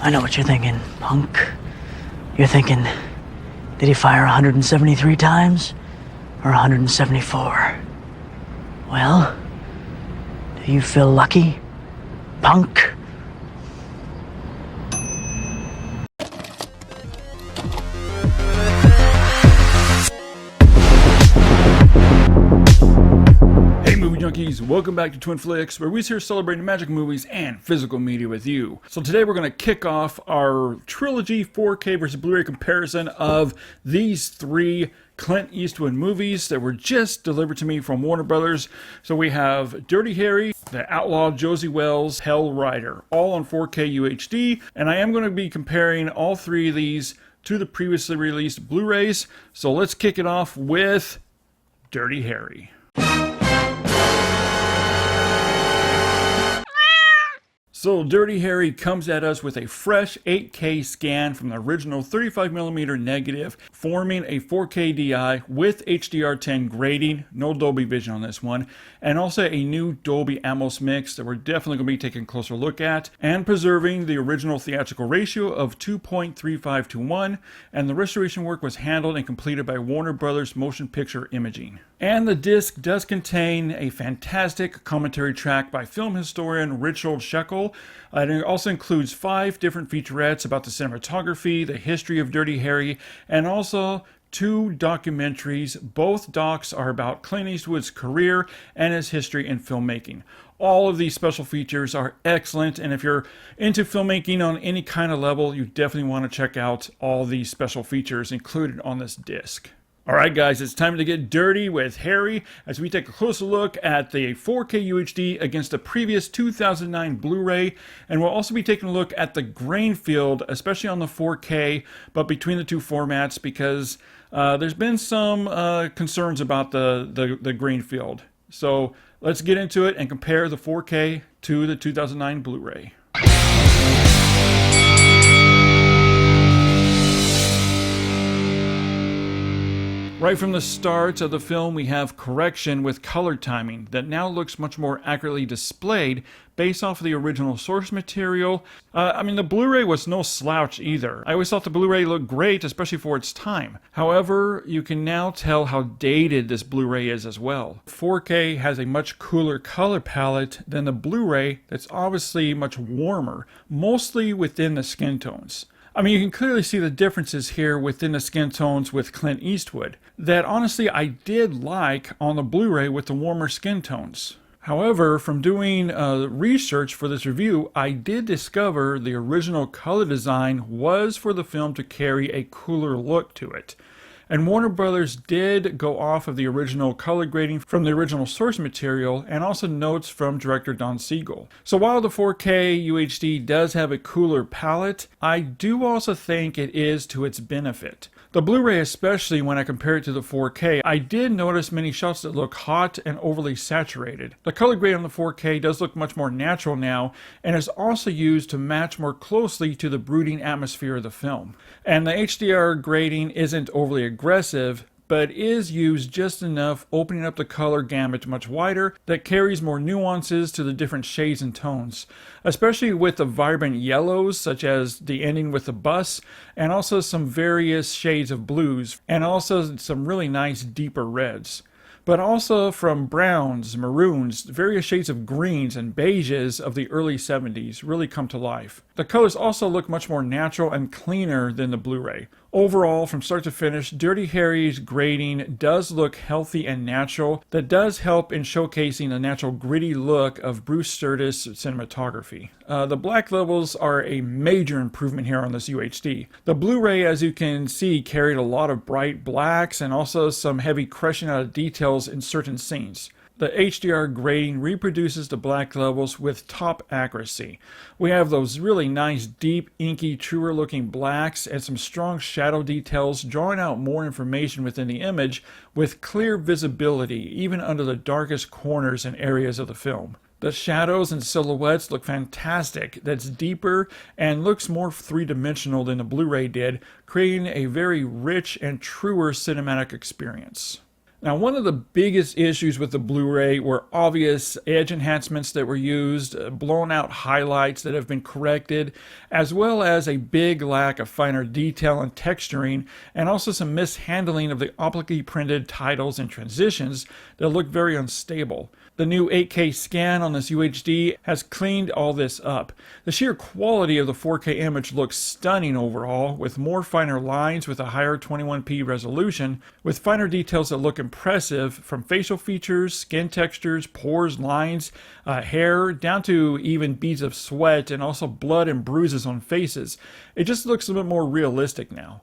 I know what you're thinking, punk. You're thinking, did he fire 173 times or 174? Well, do you feel lucky, punk? Junkies, welcome back to Twin Flicks, where we're here celebrating magic movies and physical media with you. So today we're going to kick off our trilogy 4K versus Blu-ray comparison of these three Clint Eastwood movies that were just delivered to me from Warner Brothers. So we have Dirty Harry, The Outlaw Josie Wells, Hell Rider, all on 4K UHD, and I am going to be comparing all three of these to the previously released Blu-rays. So let's kick it off with Dirty Harry. So Dirty Harry comes at us with a fresh 8K scan from the original 35mm negative, forming a 4K DI with HDR10 grading, no Dolby Vision on this one, and also a new Dolby Atmos mix that we're definitely going to be taking a closer look at, and preserving the original theatrical ratio of 2.35 to 1, and the restoration work was handled and completed by Warner Brothers Motion Picture Imaging. And the disc does contain a fantastic commentary track by film historian Richard Shekel. It also includes 5 different featurettes about the cinematography, the history of Dirty Harry, and also 2 documentaries. Both docs are about Clint Eastwood's career and his history in filmmaking. All of these special features are excellent, and if you're into filmmaking on any kind of level, you definitely want to check out all these special features included on this disc. Alright guys, it's time to get dirty with Harry as we take a closer look at the 4K UHD against the previous 2009 Blu-ray, and we'll also be taking a look at the grain field, especially on the 4K, but between the two formats, because there's been some concerns about the grain field. So let's get into it and compare the 4K to the 2009 Blu-ray. Right from the start of the film, we have correction with color timing that now looks much more accurately displayed based off of the original source material. The Blu-ray was no slouch either. I always thought the Blu-ray looked great, especially for its time. However, you can now tell how dated this Blu-ray is as well. 4K has a much cooler color palette than the Blu-ray that's obviously much warmer, mostly within the skin tones. You can clearly see the differences here within the skin tones with Clint Eastwood that honestly I did like on the Blu-ray with the warmer skin tones. However, from doing research for this review, I did discover the original color design was for the film to carry a cooler look to it. And Warner Brothers did go off of the original color grading from the original source material and also notes from director Don Siegel. So while the 4K UHD does have a cooler palette, I do also think it is to its benefit. The Blu-ray, especially when I compare it to the 4K, I did notice many shots that look hot and overly saturated. The color grade on the 4K does look much more natural now and is also used to match more closely to the brooding atmosphere of the film. And the HDR grading isn't overly aggressive, but is used just enough, opening up the color gamut much wider, that carries more nuances to the different shades and tones, especially with the vibrant yellows, such as the ending with the bus, and also some various shades of blues, and also some really nice deeper reds. But also from browns, maroons, various shades of greens and beiges of the early 70s really come to life. The colors also look much more natural and cleaner than the Blu-ray. Overall, from start to finish, Dirty Harry's grading does look healthy and natural. That does help in showcasing the natural gritty look of Bruce Sturdis' cinematography. The black levels are a major improvement here on this UHD. The Blu-ray, as you can see, carried a lot of bright blacks and also some heavy crushing out of details in certain scenes. The HDR grading reproduces the black levels with top accuracy. We have those really nice, deep, inky, truer looking blacks and some strong shadow details drawing out more information within the image with clear visibility even under the darkest corners and areas of the film. The shadows and silhouettes look fantastic. That's deeper and looks more three-dimensional than the Blu-ray did, creating a very rich and truer cinematic experience. Now, one of the biggest issues with the Blu-ray were obvious edge enhancements that were used, blown out highlights that have been corrected, as well as a big lack of finer detail and texturing, and also some mishandling of the optically printed titles and transitions that look very unstable. The new 8K scan on this UHD has cleaned all this up. The sheer quality of the 4K image looks stunning overall, with more finer lines with a higher 21p resolution, with finer details that look impressive, from facial features, skin textures, pores, lines, hair, down to even beads of sweat and also blood and bruises on faces. It just looks a bit more realistic now.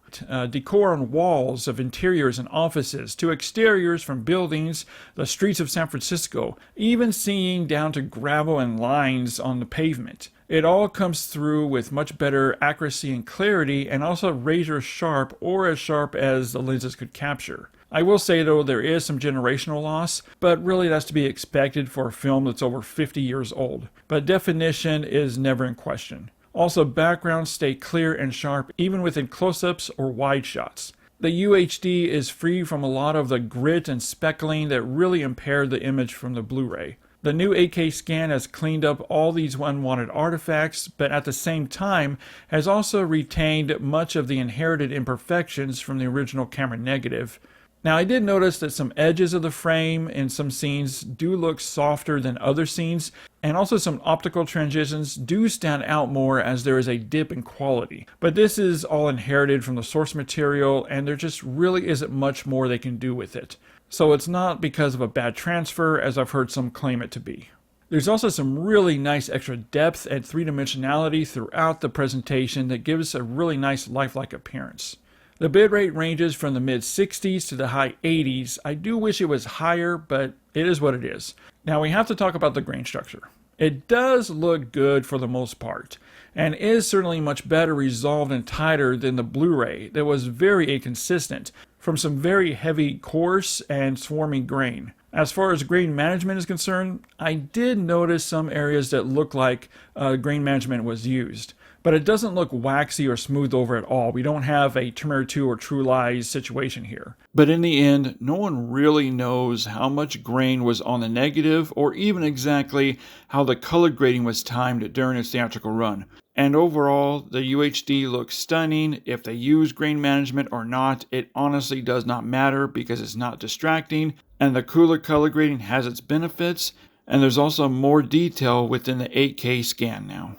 Decor on walls of interiors and offices, to exteriors from buildings, the streets of San Francisco, even seeing down to gravel and lines on the pavement. It all comes through with much better accuracy and clarity, and also razor sharp, or as sharp as the lenses could capture. I will say though, there is some generational loss, but really that's to be expected for a film that's over 50 years old. But definition is never in question. Also, backgrounds stay clear and sharp even within close-ups or wide shots. The UHD is free from a lot of the grit and speckling that really impaired the image from the Blu-ray. The new 8K scan has cleaned up all these unwanted artifacts, but at the same time has also retained much of the inherited imperfections from the original camera negative. Now, I did notice that some edges of the frame in some scenes do look softer than other scenes, and also some optical transitions do stand out more as there is a dip in quality. But this is all inherited from the source material, and there just really isn't much more they can do with it. So it's not because of a bad transfer, as I've heard some claim it to be. There's also some really nice extra depth and three-dimensionality throughout the presentation that gives a really nice lifelike appearance. The bitrate ranges from the mid-60s to the high 80s. I do wish it was higher, but it is what it is. Now we have to talk about the grain structure. It does look good for the most part, and is certainly much better resolved and tighter than the Blu-ray that was very inconsistent, from some very heavy, coarse, and swarming grain. As far as grain management is concerned, I did notice some areas that look like grain management was used. But it doesn't look waxy or smooth over at all. We don't have a Terminator 2 or True Lies situation here. But in the end, no one really knows how much grain was on the negative, or even exactly how the color grading was timed during its theatrical run. And overall, the UHD looks stunning. If they use grain management or not, it honestly does not matter because it's not distracting, and the cooler color grading has its benefits, and there's also more detail within the 8K scan now.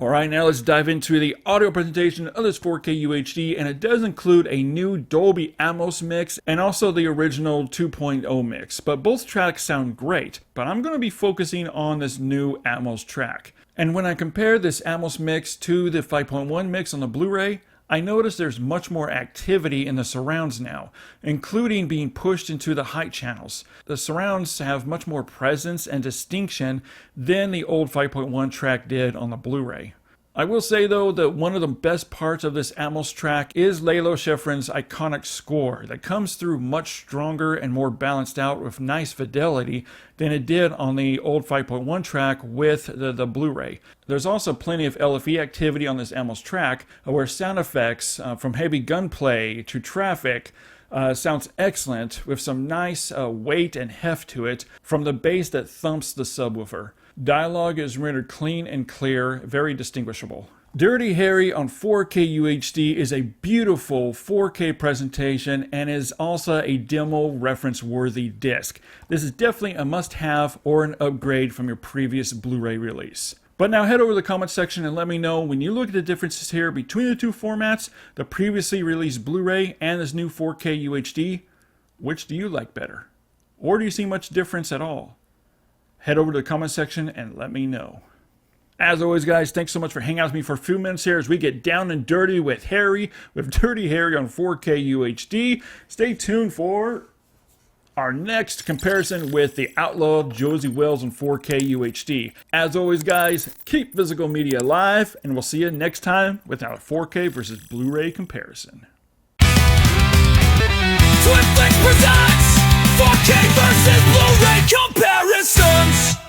Alright, now let's dive into the audio presentation of this 4K UHD, and it does include a new Dolby Atmos mix and also the original 2.0 mix, but both tracks sound great. But I'm going to be focusing on this new Atmos track. And when I compare this Atmos mix to the 5.1 mix on the Blu-ray, I notice there's much more activity in the surrounds now, including being pushed into the height channels. The surrounds have much more presence and distinction than the old 5.1 track did on the Blu-ray. I will say though that one of the best parts of this Atmos track is Lalo Schifrin's iconic score that comes through much stronger and more balanced out with nice fidelity than it did on the old 5.1 track with the Blu-ray. There's also plenty of LFE activity on this Atmos track where sound effects from heavy gunplay to traffic sounds excellent, with some nice weight and heft to it from the bass that thumps the subwoofer. Dialogue is rendered clean and clear, very distinguishable. Dirty Harry on 4K UHD is a beautiful 4K presentation and is also a demo reference worthy disc. This is definitely a must-have or an upgrade from your previous Blu-ray release. But now head over to the comment section and let me know, when you look at the differences here between the two formats, the previously released Blu-ray and this new 4K UHD, which do you like better? Or do you see much difference at all? Head over to the comment section and let me know. As always, guys, thanks so much for hanging out with me for a few minutes here as we get down and dirty with Harry, with Dirty Harry on 4K UHD. Stay tuned for our next comparison with the Outlaw Josie Wells on 4K UHD. As always, guys, keep physical media alive, and we'll see you next time with our 4K versus Blu-ray comparison. Twin Flicks presents 4K versus Blu-ray comparisons.